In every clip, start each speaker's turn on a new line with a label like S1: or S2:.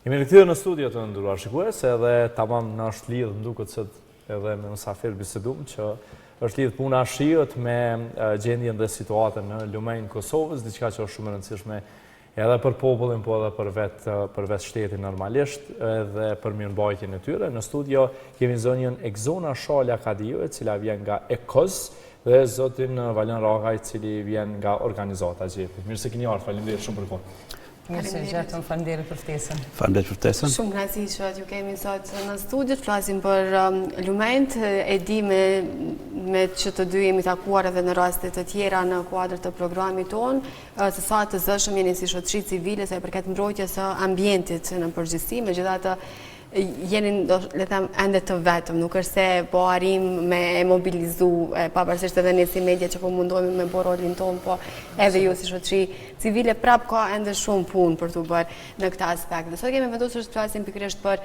S1: Jemi rikthyer në studio të nderuar shikues, edhe tamam na është lidh duket se edhe me mysafir bisedum që është lidh puna shiut me gjendjen dhe situatën në lumenjë Kosovës, diçka që është shumë e rëndësishme edhe për popullin, po edhe për vetë shtetin normalisht, edhe për mirëmbajtjen e tyre. Në studio kemi zonjën Egzona Shala Kadiu, e cila vjen nga EKOS, dhe zotin Valen Ragaj, i cili vjen nga organizata GEPI. Mirë se keni ardhur, faleminderit shumë për kohën.
S2: Mirë se gjetëm, faleminderit për ftesën.
S3: Faleminderit për ftesën.
S4: Shumë kënaqësi që ju kemi sot në studio, të flasim për lumenjt. E di me që të dy jemi takuar edhe në raste të tjera në kuadër të programit tonë, se sa të zëshëm jeni si shoqëri civile sa i përket mbrojtjes së ambientit në përgjithësi, megjithatë jeni le të them ende të vetëm, nuk është se po arrim me e mobilizu, pavarësisht edhe ne si media që po mundohemi me bërë rolin tonë, po edhe ju si shoqëri civile prap ka ende shumë punë për të bërë në këtë aspekt. Dhe sot kemi vendosur të flasim pikërisht për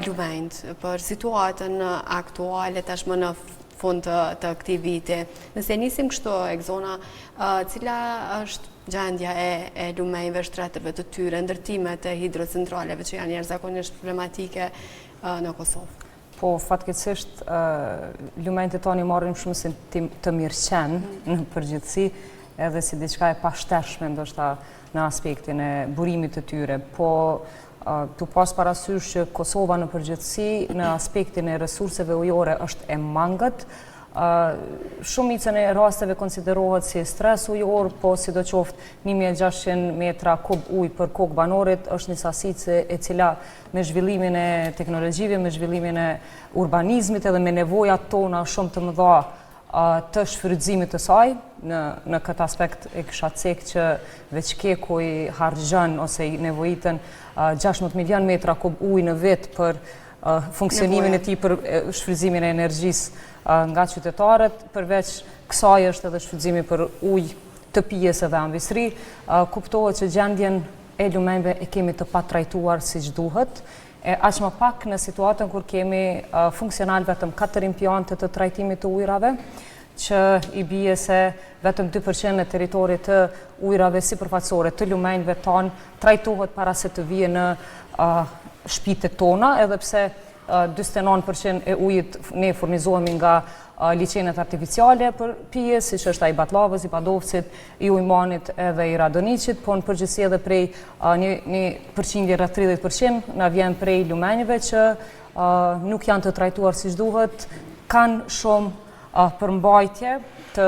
S4: lumenjt, për situatën aktuale tashmë në fund të këtij viti. Nëse nisim kështu, Egzona, cila është gjendja e lumenjve, shtretëve të tyre, ndërtimet e hidrocentraleve që janë jashtëzakonisht problematike në Kosovë?
S2: Po, fatkeqësisht, lumenjt e tonë i marrin shumë si të mirëqenë në përgjithësi, edhe si diçka e pashteshme ndoshta në aspektin e burimit të tyre. Po, tu pas parasysh që Kosova në përgjithësi në aspektin e resurseve ujore është e mangët, shumicën e rasteve konsiderohet si stres ujor, po sidoqoftë 1600 metra kub ujë për kokë banorit është një sasi e cila me zhvillimin e teknologjive, me zhvillimin e urbanizmit edhe me nevojat tona shumë të mëdha të shfrytëzimit të saj, në këtë aspekt e kisha cek që veç keku i harxhon ose i nevojitën 16 milion metra kub ujë në vit për funksionimin e tij për shfrytëzimin e energjisë nga qytetarët, përveç kësaj është edhe shfrytëzimi për ujë të pijes edhe ambisri. Kuptohet që gjendjen e lumenjve e kemi të patrajtuar siç duhet, aq më pak në situatën kur kemi funksional vetëm 4 impiante të trajtimit të ujrave, që i bie se vetëm 2% e teritorit të ujrave sipërfaqësore të lumenjve tonë trajtohet para se të vijë në shtëpitë tona, edhe pse 49% e ujit ne furnizohemi nga liçenet artificiale për pije, siç është ai Batllavës, i Padovcit, i Ujmanit edhe i Radoniqit, po në përgjithësi edhe prej një përqindje rreth 30% na vjen prej lumenjve që nuk janë të trajtuar siç duhet, kanë shumë përmbajtje të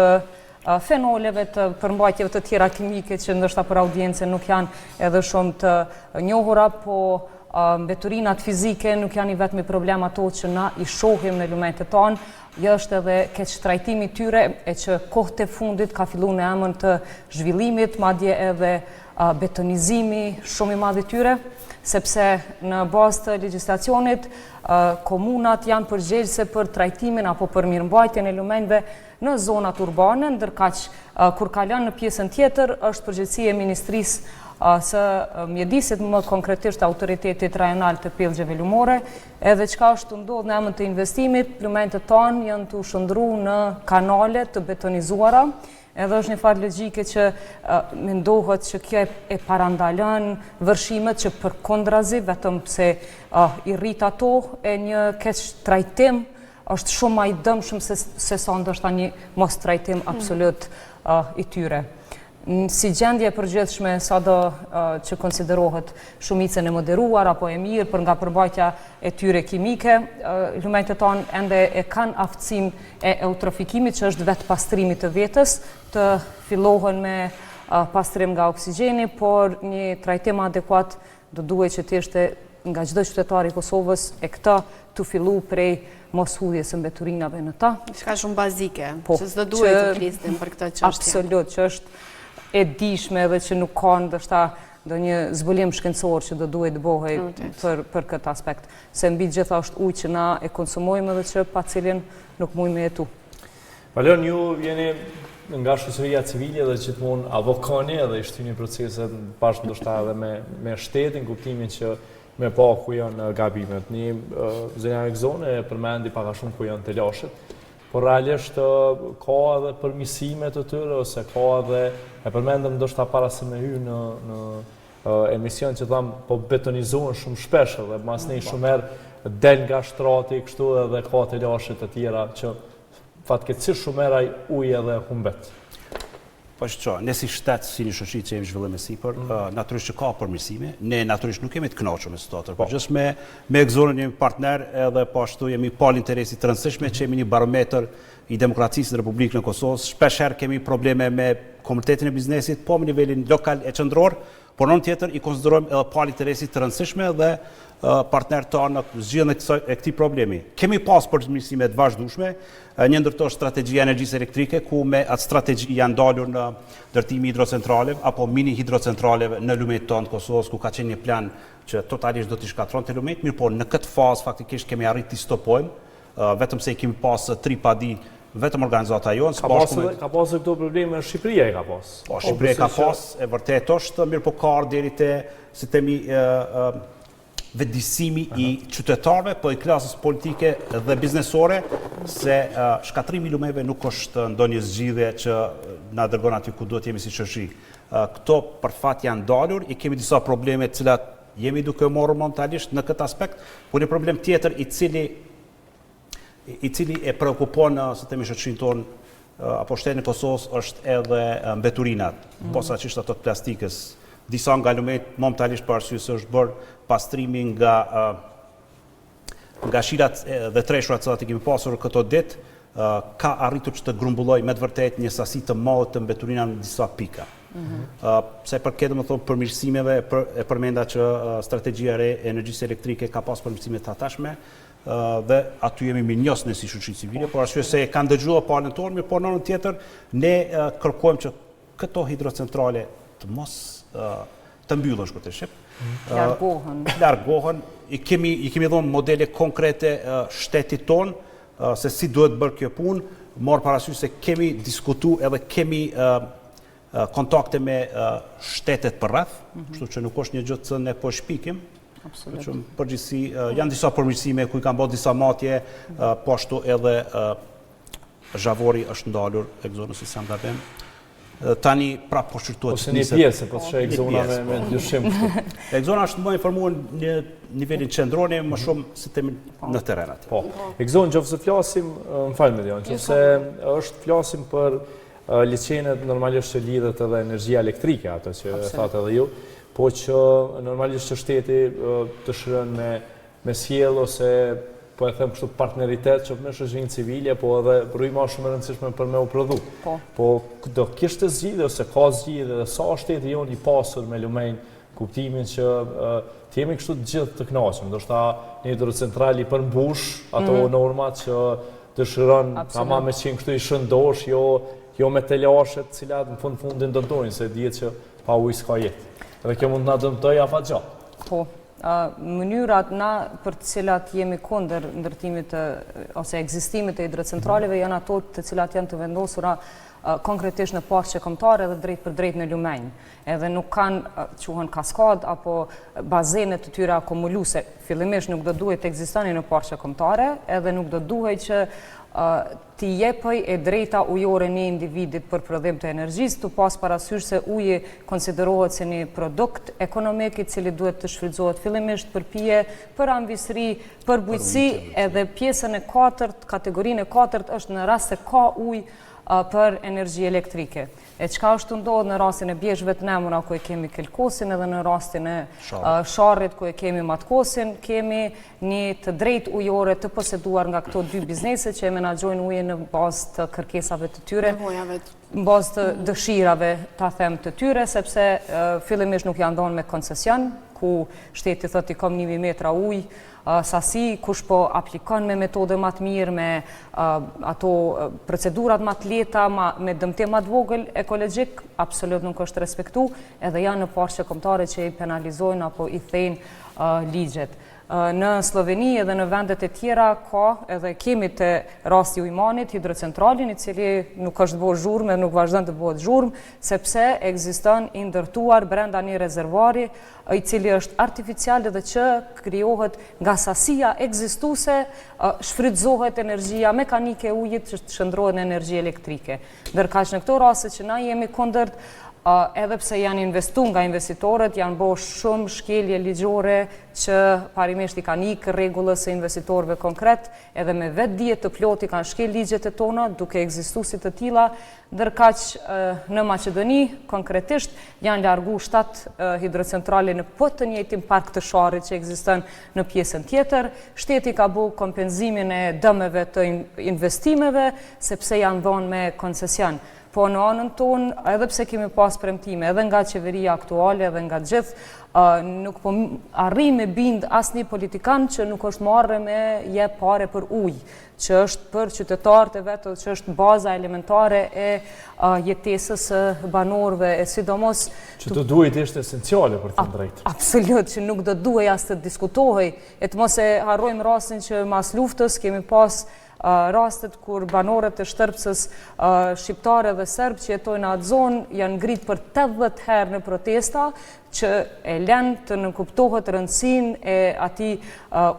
S2: fenoleve, të përmbajtjeve të tjera kimike që ndoshta për audiencën nuk janë edhe shumë të njohura, po mbeturinat fizike nuk janë i vetmi problem ato që na i shohim në lumenjt e tonë, është edhe keq trajtimi tyre, e që kohët e fundit ka filluar në emër të zhvillimit, madje edhe betonizimi shumë i madh i tyre, sepse në bazë të legjislacionit komunat janë përgjegjëse për trajtimin apo për mirëmbajtjen e lumenjve në zonat urbane, ndërkaq kur kalon në pjesën tjetër është përgjegjësia e Ministrisë së mjedisit, më konkretisht autoritetit rajonal të pellgjeve lumore, edhe çka është të ndodhur në emër të investimit, lumenjt e tonë janë të shndruar në kanale të betonizuara, edhe është një farë logjike që mendohet që kjo e parandalon vërshimet që përkundrazi, vetëm pse i rrit ato, e një keq trajtim është shumë më i dëmshëm se sa ndoshta një mos trajtim absolut i tyre. Si gjendje e përgjithshme sado që konsiderohet shumicën e moderuar apo e mirë për nga përmbajtja e tyre kimike, lumenjt e tonë ende e kanë aftësim e eutrofikimit, që është vetë pastrimi të vetës, të fillohen me pastrim nga oksigjeni, por një trajtim adekuat do duhet që të ishte nga çdo qytetar i Kosovës e këta të fillu prej mos hudhjes së mbeturinave në ta.
S4: Diçka shumë bazike, që s'do duhet të flisnim për këtë çështje.
S2: Absolut, që është e dishme edhe që nuk ka ndoshta ndonjë zbulim shkencor që do duhet të bëhej për këtë aspekt. Se mbi gjitha është ujë që na e konsumojmë edhe që pa cilin nuk mujmë me jetu.
S1: Valen, ju jeni nga shoqëria civile dhe gjithmonë avokani edhe i shtyni proceset bashkë ndoshta edhe me shtetin, kuptimin që me pa ku janë gabimet. Një zonja Egzone e përmendi pak a shumë ku janë telashet, por realisht ka edhe përmirësime të tyre, ose ka edhe, e përmendëm ndoshta para se me hy në emision që thamë po betonizohen shumë shpesh dhe mas një shumë herë del nga shtrati kështu edhe ka të lashit të tjera që fatkeqësisht shumë herë ai ujë edhe humbet.
S3: Po që, ne si shtet, si një shoqëri që jemi zhvillim e sipër, natyrisht që ka përmirësime, ne natyrisht nuk kemi të kënaqur me situatë, por gjithë me Exonën jemi partner edhe po ashtu jemi pal interesi të rëndësishme që jemi një barometër i demokracisë në Republikën e Kosovës. Shpesh herë kemi probleme me komunitetin e biznesit, po në nivelin lokal e qendror, por në tjetër i konsiderojmë edhe pal interesi të rëndësishme dhe partner tonë në zgjidhjen e këtij problemi. Kemi pas përmirësime të vazhdueshme, një ndërto strategjia energjisë elektrike, ku me atë strategji janë dalur në ndërtimi hidrocentraleve apo mini hidrocentraleve në lumet tonë të Kosovës, ku ka qenë një plan që totalisht do t'i shkatronte lumet, mirë po në këtë fazë faktikisht kemi arrit t'i stopojmë, vetëm se kemi pas 3 padi vetëm organizata jonë.
S1: Ka pasur këto probleme në Shqipëri ka pas.
S3: Po, Shqipëria ka pas, e vërtet është, mirë po ka ardhur deri te si themi vetëdijsimi i qytetarëve, po i klasës politike dhe biznesore, se shkatrimi i lumeve nuk është ndonjë zgjidhje që na dërgon aty ku duhet jemi si shoqëri. Këto për fat janë dalur, i kemi disa probleme të cilat jemi duke marrë momentalisht në këtë aspekt, por një problem tjetër i cili e preokupon se themi shoqërinë tonë apo shtetin e Kosovës është edhe mbeturinat, posaçërisht ato të plastikës. Disa nga lumet momentalisht për arsye se është bërë pastrimi nga shirat dhe treshurat që kemi pasur këto ditë, ka arritur që të grumbulloj me të vërtet një sasi të madhe të mbeturina në disa pika. Se përket domethënë përmirësimeve, e përmenda që strategjia e re e energjisë elektrike ka pas përmirësime të atashme, dhe aty jemi mirënjohës ne si shoqëri civile, por arsye se e kanë dëgjuar palën tonë, mirë po në anën tjetër ne kërkojmë që këto hidrocentrale të mos të mbyllën shkurt e shqip. Largohen. I kemi dhënë modele konkrete shtetit ton se si duhet bërë kjo punë, marr parasysh se kemi diskutuar edhe kemi kontakte me shtetet përreth, kështu që nuk është një gjë që ne po shpikim. Absolutisht. Përgjithësi janë disa përmirësime ku i kanë bërë disa matje, po ashtu edhe zhavori është ndalur Exonës si sa gabem. Tani prap po shqyrtuat
S1: ose një pjesë, po të Exona me dyshim.
S3: Exona është më informuar në nivelin qendror, më shumë se temi në terrenat.
S1: Po. Exona, nëse flasim, më fal Medion, nëse është flasim për liçenet normalisht që lidhet edhe energjia elektrike, ato që thatë edhe ju, po që normalisht që shteti dëshiron me sjell ose po e them kështu partneritet që me shoqërinë civile, po edhe rrymë shumë e rëndësishme për me u prodhu. Po do kishte zgjidhje ose ka zgjidhje dhe sa shteti jonë i pasur me lumen kuptimin që të jemi kështu të gjithë të kënaqur. Ndoshta një hidrocentral i përmbush ato normat që dëshiron ama me qenë kështu i shëndosh, jo me telashet të cilat në fundin dëmtojnë se dihet që pa ujë s'ka jetë. Dhe kjo mund na dëmtoj afatgjatë.
S2: Po. Mënyrat na për të cilat jemi kundër ndërtimit ose ekzistimit të hidrocentraleve janë ato të cilat janë të vendosura konkretisht në parqe kombëtare dhe drejt për drejt në lumenj. Edhe nuk kanë quhen kaskad apo bazene të tyre akumuluese. Fillimisht nuk do duhet të ekzistonin në parqe kombëtare, edhe nuk do duhet që t'i jepej e drejta ujore një individit për prodhim të energjisë, të pas parasysh se uji konsiderohet si një produkt ekonomik i cili duhet të shfrytëzohet fillimisht për pije, për anvisri, për bujqësi, edhe pjesën e 4, kategorinë e 4 është në rast se ka ujë për energji elektrike. E çka është ndodhur në rastin e bjeshve të nemura ku e kemi kelkosin edhe në rastin e sharrit ku e kemi matkosin, kemi një të drejtë ujore të poseduar nga këto dy biznese që e menaxhojnë ujin në bazë të kërkesave të tyre, në bazë të dëshirave, ta them, të tyre, sepse fillimisht nuk janë dhënë me koncesion, ku shteti thotë i kam 1000 metra ujë, sasi, kush po aplikon me metode më të mirë, me ato procedurat më të lehta, me dëmtim më të vogël ekologjik, absolut nuk është respektu, edhe janë në parqe kombëtare që i penalizojnë apo i thejnë ligjet. Në Sloveni edhe në vendet e tjera ka edhe kemi të rasti ujmanit hidrocentralin i cili nuk është bërë zhurmë, nuk vazhdon të bëhet zhurmë, sepse ekziston i ndërtuar brenda një rezervari i cili është artificial dhe që krijohet nga sasia ekzistuese, shfrytëzohet energjia mekanike e ujit që shndrohet në energji elektrike. Ndërkaq në këto raste që na jemi kundërt, edhe pse janë investu nga investitorët, janë bo shumë shkelje ligjore që parimisht i kanë ikë rregullës së investitorëve konkret, edhe me vetë dije të plot i kanë shkel ligjet e tona, duke ekzistuar si të tilla, ndërkaq në Maqedoni konkretisht janë largu 7 hidrocentrale në të njëjtin park të Sharrit që ekziston në pjesën tjetër. Shteti ka bu kompenzimin e dëmeve të investimeve sepse janë dhënë me koncesion. Po në anën tonë, edhe pse kemi pas premtime, edhe nga qeveria aktuale, edhe nga gjithë, nuk po arri me bind asnjë politikan që nuk është marrë me jep pare për ujë, që është për qytetarët e vetë, që është baza elementare e jetesës së banorëve, e sidomos...
S1: Që të duhet ishte esenciale për të drejtë.
S2: Absolut, që nuk do duhet as të diskutohej, e të mos e harrojmë rastin që mas luftës kemi pas rastet kur banorët e Shtërpsës shqiptare dhe serb që jetojnë në atë zonë janë ngrit për 80 herë në protesta që e lënë të nënkuptohet rëndësinë e atij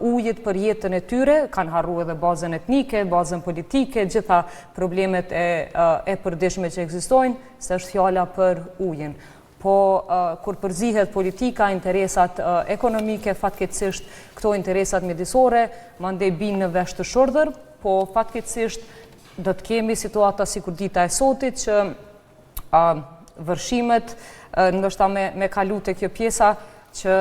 S2: ujit për jetën e tyre, kanë harruar edhe bazën etnike, bazën politike, gjitha problemet e përditshme që ekzistojnë, se është fjala për ujin. Po kur përzihet politika, interesat ekonomike, fatkeqësisht këto interesat mjedisore mandej binë në vesh të shordhër, po fatkeqësisht do të kemi situata sikur dita e sotit që vërshimet, ndoshta me kalu te kjo pjesa që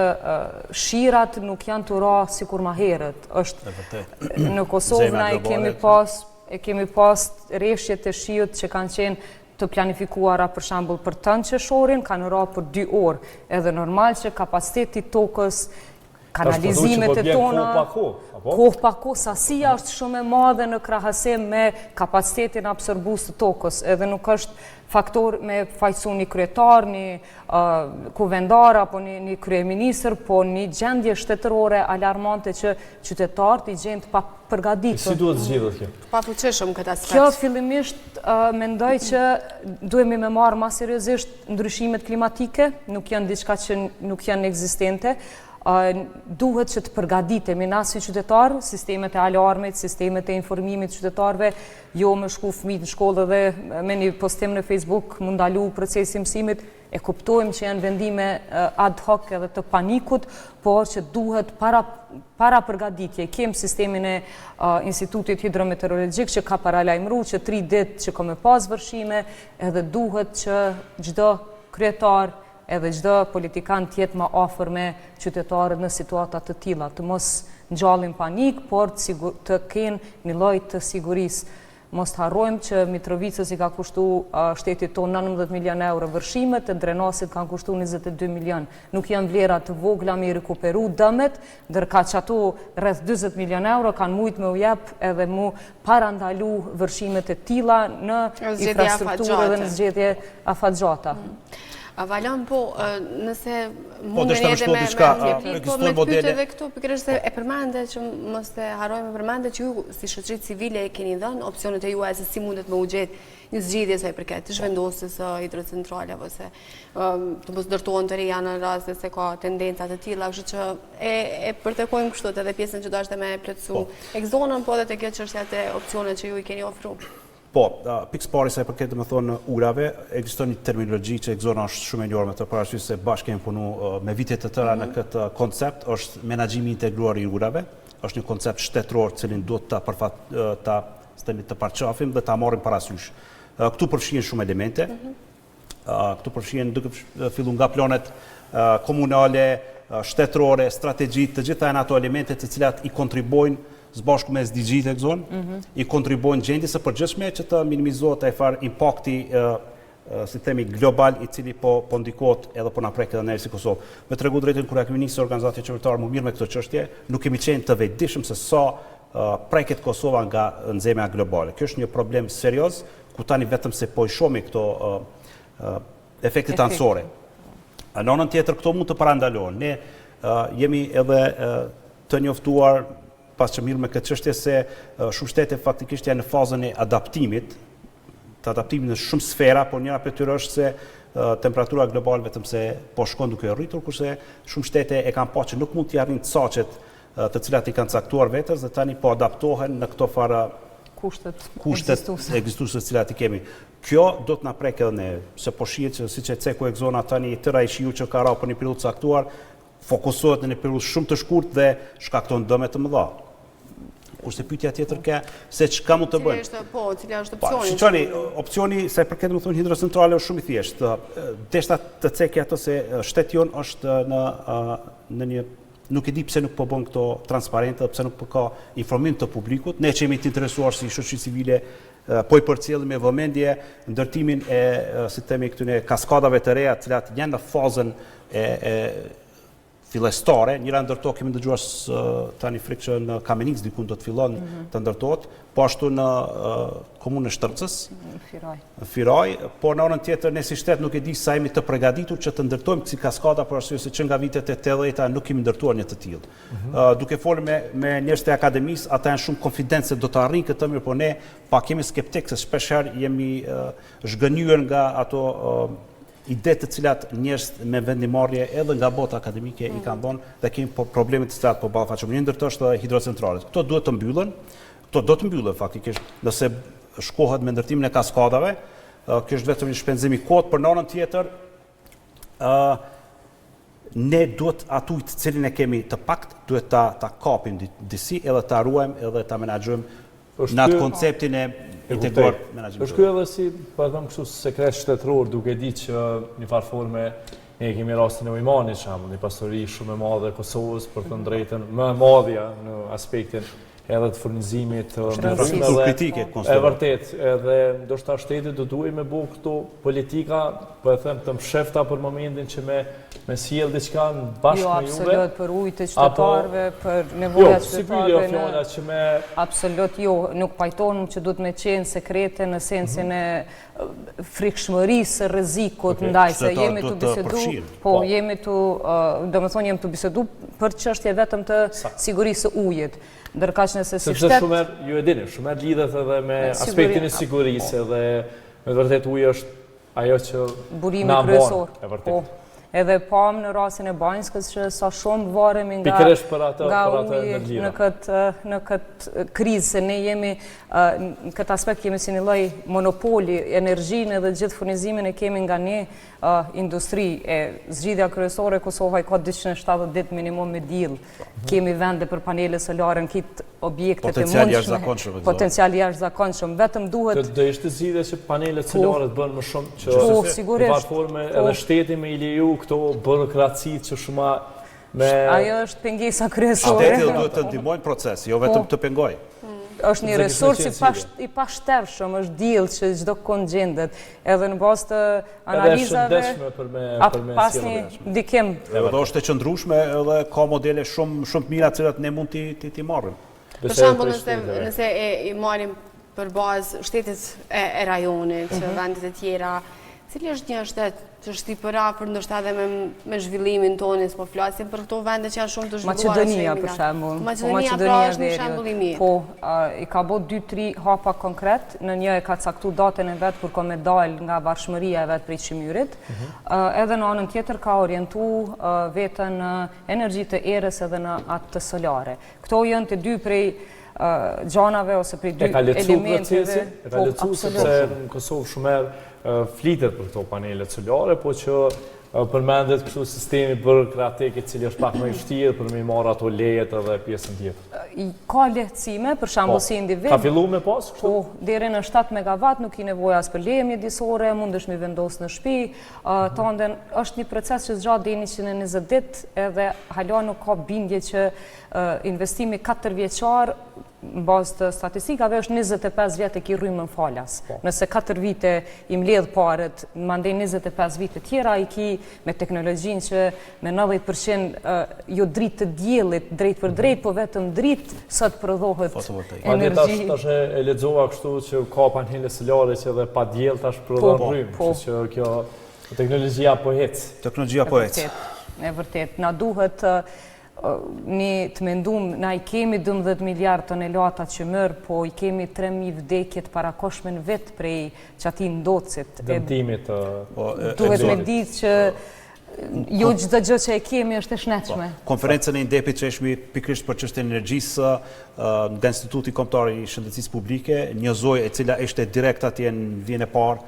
S2: shirat nuk janë të ra sikur ma herët. Është në Kosovë na e kemi pas rreshjet e shiut që kanë qenë të planifikuara për shembull për tënë qershorin, kanë ra për 2 orë. Edhe normal që kapaciteti tokës, kanalizimet e tona, kohë pa kohë, sasia është shumë e madhe në krahasim me kapacitetin absorbues të tokës, edhe nuk është faktor me fajsu një kryetar, një kuvendar apo një kryeministër, po një gjendje shtetërore alarmante që qytetarët i gjendë pa përgatitur.
S1: Si duhet zgjidhet kjo?
S4: Pa fuqishëm këtë aspekt.
S2: Kjo fillimisht mendoj që duhemi me marrë më seriozisht ndryshimet klimatike, nuk janë diçka që nuk janë ekzistente. Duhet që të përgatitemi na si qytetarë, sistemet e alarmit, sistemet e informimit qytetarëve, jo me shku fëmijët në shkollë dhe me një postim në Facebook më ndalu procesi mësimit, e kuptojmë që janë vendime ad hoc edhe të panikut, por që duhet para përgatitje. Kem sistemin e Institutit Hidrometeorologjik që ka paralajmëruar që 3 ditë që ka me pas vërshime, edhe duhet që çdo kryetar edhe çdo politikan tjetë ma afër me qytetarët në situata të tilla, të mos ngjallin panik, por të kenë një lloj të sigurisë. Mos të harrojmë që Mitrovicës i ka kushtu shtetit tonë 19 milion euro vërshimet, të Drenasit kanë kushtu 22 milion. Nuk janë vlera të vogla me i rekuperu dëmet, ndërka që ato rreth 20 milion euro kanë mujt me u jep edhe mu parandalu vërshimet e tilla në infrastrukturë dhe në zgjedhje afatgjata.
S4: Valon, po, nëse mundën edhe me pyet edhe këtu, pikërisht se e përmende që mos të harrojmë përmende që ju si shoqëri civile e keni dhënë opsionet e juaja se si mundet me u gjetë një zgjidhje sa i përket të zhvendosjes së hidrocentrale ose të mos ndërtohen të reja në raste se ka tendenca të tilla, kështu që e përtekojmë kështu edhe pjesën që dashte me plotësu ekzonën, po edhe te kjo çështja të opsionet që ju i keni ofruar.
S3: Po, pikës pari sa i përket dhe me thonë urave, ekziston një terminologji që ekzona është shumë e njohur me të parasysh se bashkë kemi punu me vite të tëra në këtë koncept, është menaxhimi integruar i urave, është një koncept shtetëror cilin duhet të paraqafim dhe ta marrim parasysh. Këtu përfshihen shumë elemente, këtu përfshihen duke filluar nga planet komunale, shtetërore, strategjit, të gjitha janë ato elemente të cilat i kontribojnë zbashku me SDG-t e këzonë, i kontribojnë gjendjes së përgjithshme që të minimizohet ai farë impakti si themi global i cili po ndikohet edhe po na prek edhe ne si Kosovë. Me tregu drejtën kur kemi nisur organizatë qeveritare më mirë me këtë çështje, nuk kemi qenë të vetëdijshëm se sa preket Kosova nga nxemja globale. Kjo është një problem serioz, ku tani vetëm se po i shohim këto efekte anësore. Në anën tjetër këto mund të parandalohen. Ne jemi edhe të njoftuar pas që mirë me këtë çështje se shumë shtete faktikisht janë në fazën e adaptimit, të adaptimit në shumë sfera, por njëra prej tyre është se temperatura globale vetëm se po shkon duke rritur, kurse shumë shtete e kanë pasur që nuk mund t'i arrijnë saqet të cilat i kanë caktuar vetes dhe tani po adaptohen në këto farë kushtet ekzistuese të cilat I kemi. Kjo do të na prek edhe ne, se po shihet që siç e ceku e zona tani tëra I shiu që ka ra për një periudhë të caktuar, fokusohet në një periudhë shumë të shkurtë dhe shkakton dëme të mëdha. Kurse pyetja tjetër ka se çka mund të bëjmë.
S4: Cila është opcioni?
S3: Shiqoni, opcioni sa përket më thonë hidrocentrale është shumë I thjeshtë. Deshta të cekë ato se shteti jon është në një nuk e di pse nuk po bën këto transparente, pse nuk po ka informim të publikut. Ne që jemi të interesuar si shoqëri civile po I përcjellim me vëmendje ndërtimin e si themi këtyre kaskadave të reja, të cilat janë në fazën e fillestare, njëra ndërto kemi dëgjuar tani frikë që në Kamenic dikun do të fillon të ndërtohet, po ashtu në komunën e Shtrëcës, Firaj, por në anën tjetër ne si shtet nuk e di sa jemi të përgatitur që të ndërtojmë si kaskada për arsye se që nga vitet e 80-ta nuk kemi ndërtuar një të tillë. Duke folur me njerëz të akademisë, ata janë shumë konfidencë se do të arrijnë këtë mirë, por ne pa kemi skeptik se shpeshherë jemi zhgënjur nga ato ide të cilat njerëz me vendimarrje edhe nga bota akademike I kanë dhënë dhe kemi probleme të cilat po ballafaqohen. Një ndërto është hidrocentralet. Këto duhet të mbyllen. Këto do të mbyllen faktikisht nëse shkohet me ndërtimin e kaskadave. Kjo është vetëm një shpenzim I kohët, për në anën tjetër ne duhet atujt të cilin e kemi të pakt, duhet ta kapim disi edhe ta ruajmë edhe ta menaxhojmë në atë konceptin e integruar menaxhimit.
S1: Është ky edhe si, po them kështu sekret shtetëror, duke ditë që në farë forme ne kemi rastin e Ujmanit, një pastori shumë e madhe e Kosovës, për të drejtën më e madhja në aspektin edhe të furnizimit
S3: kritike
S1: e vërtet, edhe ndoshta shteti do duhej me bëu këto politika, po e them të mshefta për momentin që me sjell diçka bashkë me juve.
S2: Jo, absolut për ujë të qytetarëve, për nevojat qytetarëve.
S1: Jo, që me
S2: absolut jo, nuk pajtonim që duhet me qenë sekrete në sensin e frikshmërisë, rrezikut ndaj se jemi të bisedu, po jemi të, domethënë jemi të bisedu për çështje vetëm të sigurisë së ujit. Ndërkaq nëse si shtet
S1: shumer ju e dini, shumer lidhet edhe me aspektin e sigurisë edhe me vërtet uji është ajo që
S2: burimi kryesor. Edhe pam në rastin e Banjskës që sa shumë varemi nga uji në këtë krizë, se ne jemi në këtë aspekt kemi si një lloj monopoli, energjinë edhe gjithë furnizimin e kemi nga një industri. Zgjidhja kryesore Kosova I ka 270 ditë minimum me diell. Kemi vende për panele solare në këtë objektet e mundshme. Potencial jashtëzakonshëm. Vetëm duhet
S1: do ishte zgjidhje që panelet solare të bëhen më shumë që
S2: sigurisht
S1: forme edhe shteti me I leju këto bërokracitë që shumë me
S2: ajo është pengesa kryesore.
S3: Shteti duhet të ndihmojë proces, jo vetëm të pengojë.
S2: Është një resurs I pashtershëm, është diell që çdo kënd gjendet, edhe në bazë të analizave pas një ndikim.
S3: Edhe është e qëndrueshme edhe ka modele shumë të mira të cilat ne mund t'i marrim.
S4: Për shembull, nëse I marrim për bazë shtetet e rajonit, vendet e tjera, cili është një shtet që është I përafër ndoshta edhe me zhvillimin tonë, s'po flasim për këto vende që janë shumë të zhvilluara.
S2: Maqedonia për shembull.
S4: Maqedonia pra është një shembull I mirë.
S2: Po, I ka bërë 2-3 hapa konkret, në një e ka caktuar datën e vet kur ka me dal nga bashkëmëria e vet prej Çimyrit. Edhe në anën tjetër ka orientuar veten në energji të erës edhe në atë të solare. Këto janë të dy prej gjanave ose prej dy elementeve.
S1: E ka lecu sepse në Kosovë shumer flitet për këto panelet solare, po që përmendet kështu sistemi bërokratik I cili është pak më I vështirë për me marrë ato lejet edhe pjesën tjetër.
S2: Ka lehtësime, për shembull si individ.
S1: Ka filluar me pas kështu?
S2: Po, deri në 7 megawatt nuk I nevojë as për leje mjedisore, mundesh me vendos në shtëpi. Tanden është një proces që zgjat deri në 120 ditë edhe hala nuk ka bindje që investimi 4 vjeçar në bazë të statistikave është 25 vjet e ki rrymë në falas. Nëse 4 vite I mbledh paret, mandej 25 vite tjera I ki me teknologjinë që me 90% jo dritë të diellit, drejt për drejt, po vetëm dritë sot prodhohet energji.
S1: Tash e lexova kështu që ka panele solare që edhe pa diell tash prodhon rrymë, kështu që kjo teknologjia po ec.
S3: Teknologjia po ec.
S2: E vërtet, na duhet ne të mendum, na I kemi 12 miliard tonelata që mërë, po I kemi 3.000 vdekjet parakoshme në vetë prej që ati ndocit.
S1: Dëmtimit.
S2: Duhet me ditë që jo çdo gjë që e kemi është e shnetshme.
S3: Konferencën e INDEP-it që ishmi pikërisht për çështjen e energjisë nga Instituti Kombëtar i Shëndetësisë Publike, një zoj e cila ishte direkt atje në vijën e parë,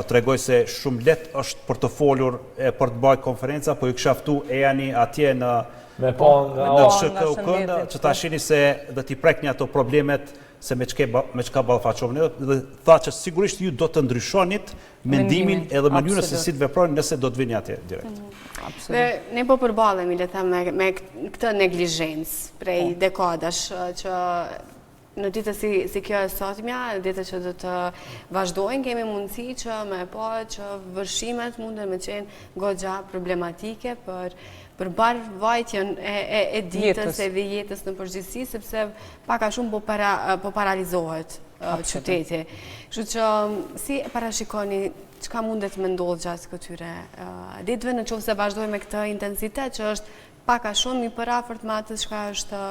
S3: tregoj se shumë lehtë është për të folur e për të bërë konferenca, po ju kisha ftu Ejani atje në SHK-UN që ta shihni se do t'i prekni ato problemet se me çka ballafaqohen dhe tha që sigurisht ju do të ndryshonit mendimin edhe mënyrën se si të veproni nëse do të vini atje direkt.
S4: Dhe ne po përballemi le të them me këtë neglizhencë prej dekadash që në ditë si kjo e sotmja, ditë që do të vazhdojnë, kemi mundësi që me po që vërshimet mundën me qenë goxha problematike për barë vajtjen e ditës e dhe jetës në përgjithësi, sepse paka shumë po paralizohet qyteti. Kështu që si parashikoni çka mundet me ndodhë gjatë këtyre ditëve, në qoftë se vazhdojmë me këtë intensitet që është paka shumë i përafërt me atë çka është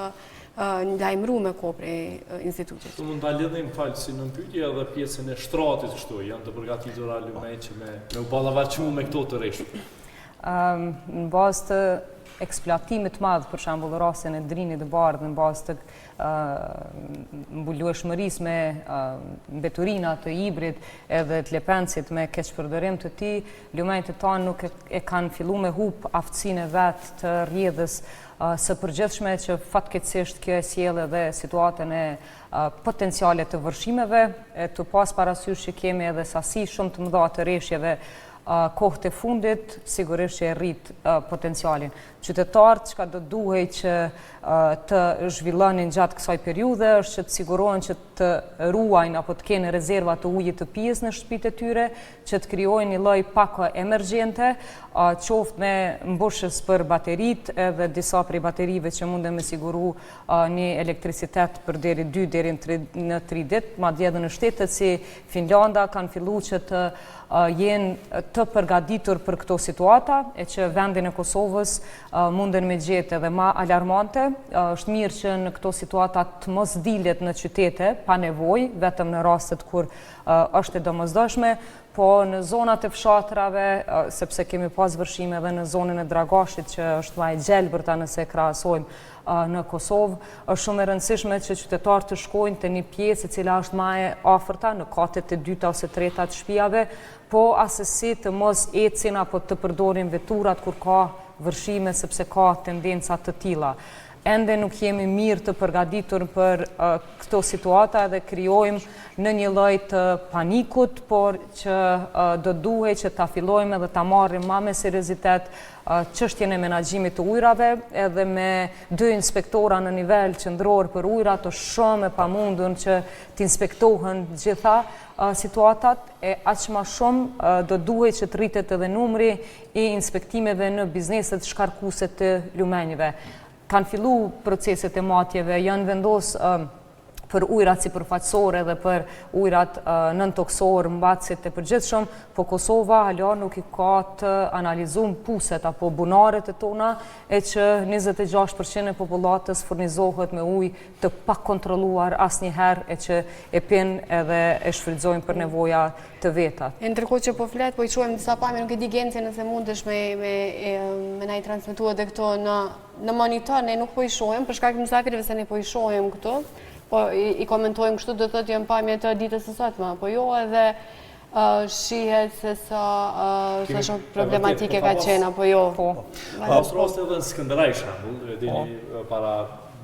S4: lajmëru me kopre institutit.
S1: Të mund të lidhim falë si në pyetje edhe pjesën e shtratit kështu, janë të përgatitur Lumej që me u ballavaçu me këto të rreshtë.
S2: Në bazë të eksploatimit madh, për shembull rastin e Drinit të Bardhë, në bazë të mbulueshmërisë me mbeturina të hibrit edhe të lepencit me keqpërdorim të tij, lumejt e tanë nuk e kanë filluar me hub aftësinë e vet të rrjedhës së përgjithshme që fatkeqësisht kjo e sjell edhe situatën e potenciale të vërshimeve, të pas parasysh që kemi edhe sasi shumë të mëdha të rreshjeve kohët e fundit, sigurisht që e rrit potencialin. Qytetarët çka do duhej që të zhvillonin gjatë kësaj periudhe është që të sigurohen që të ruajnë apo të kenë rezerva të ujit të pijes në shtëpitë e tyre, që të krijojnë një lloj pako emergjente, qoftë me mbushës për bateritë edhe disa prej baterive që munden me siguru një elektricitet për deri 2 deri në 3 ditë, madje edhe në shtetet si Finlanda kanë filluar që të jenë të përgatitur për këto situata, e që vendin e Kosovës munden me gjetë edhe ma alarmante. Është mirë që në këto situata të mos dilet në qytete pa nevojë, vetëm në rastet kur është e domosdoshme, po në zonat e fshatrave, sepse kemi pas vërshime edhe në zonën e Dragashit që është më e gjelbërta nëse krahasojmë në Kosovë, është shumë e rëndësishme që qytetarët të shkojnë te një pjesë e cila është më e afërta në katet e dyta ose treta të shtëpive, po asesi të mos ecin apo të përdorin veturat kur ka vërshime sepse ka tendenca të tilla. Ende nuk jemi mirë të përgatitur për këto situata dhe krijojmë në një lloj të panikut, por që do duhej që ta fillojmë dhe ta marrim më me seriozitet çështjen e menaxhimit të ujrave, edhe me 2 inspektora në nivel qendror për ujrat, është shumë e pamundur që të inspektohen gjitha situatat, e aq më shumë do duhej që të rritet edhe numri i inspektimeve në bizneset shkarkuese të lumenjve. Kanë fillu proceset e matjeve, janë vendos për ujrat sipërfaqësore dhe për ujrat nëntoksor, mbatësit e përgjithshëm, po Kosova hala nuk i ka të analizuar puset apo bunaret e tona, e që 26% e popullatës furnizohet me ujë të pakontrolluar asnjëherë, e që e pinë edhe e shfrytëzojnë për nevoja të veta.
S4: Ndërkohë që po flet, po i shohim disa pamje, nuk e di Genci nëse mundesh me na i transmetuar edhe këto në monitor, ne nuk po i shohim për shkak të mysafirëve se ne po i shohim këtu. Po i komentojmë kështu, do thotë janë pamje të ditës së sotme, po jo edhe shihet se sa shumë problematike ka qenë, apo jo.
S1: Pas raste edhe në Skënderaj shembull, dini para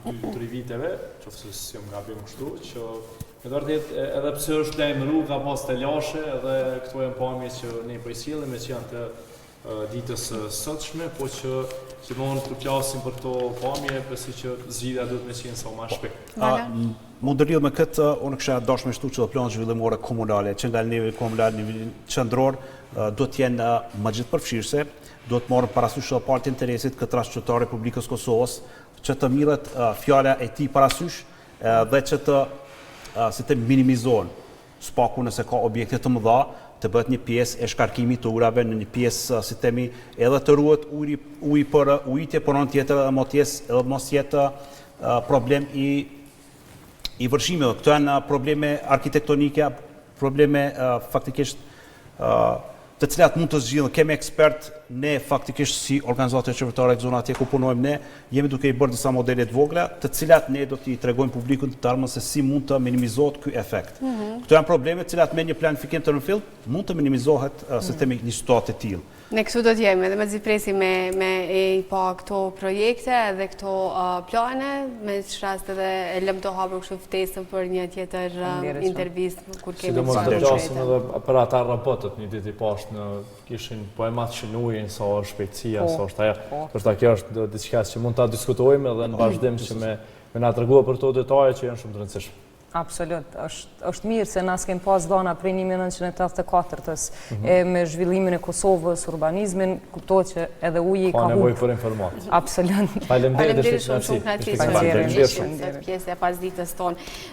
S1: 2-3 viteve, qoftë se jam gabim kështu, që me vërtet edhe pse është lajmëruar ka pas të lashe, edhe këto janë pamje që ne po i sillim që janë të ditës sotshme, po që gjithmonë të flasim për këto pamje, pasi që zgjidhja duhet me qenë sa më shpejt.
S3: Mund të lidh me këtë, unë kisha dashur me shtu që planet zhvillimore komunale, që nga nivel komunal, nivel qendror, do të jenë më gjithëpërfshirëse, do të marrë parasysh edhe partë interesit këtë rast qytetar Republikës Kosovës, që të mirret fjala e tij parasysh dhe që të minimizohen spaku nëse ka objekte të mëdha, të bëhet një pjesë e shkarkimit të ujrave në një pjesë si themi edhe të ruhet uji për ujitje, por në tjetër edhe mos jetë problem i vërshimeve. Këto janë probleme arkitektonike, probleme faktikisht të cilat mund të zgjidhen, kemi ekspert, ne faktikisht si organizatë qeveritare e zonave atje ku punojmë ne, jemi duke i bërë disa modele të vogla, të cilat ne do t'i tregojmë publikut të tarmën se si mund të minimizohet ky efekt. Këto janë probleme të cilat me një planifikim të rënfill mund të minimizohet sistemi një situatë të tillë.
S4: Ne kështu do t'jemi, dhe me zipresi me e pa këto projekte dhe këto plane, me që rast edhe e lëm të hapër kështu ftesën për një tjetër intervist kur kemi
S1: sidomos të flasim edhe për ata robotët një ditë i pashtë në kishin po e matë që nuhin, sa është shpejtësia, sa është ajo. Përshta kjo është diçka që mund ta diskutojmë edhe në vazhdim që me na treguar për to detaje që janë shumë të rëndësishme.
S2: Absolut, është mirë se na s'kem pas dhëna prej 1984-s me zhvillimin e Kosovës, urbanizmin, kuptohet që edhe uji ka
S1: nevojë për informatë.
S2: Absolut.
S1: Faleminderit
S4: shumë knaqësi
S1: për
S4: pjesë e pasditës tonë.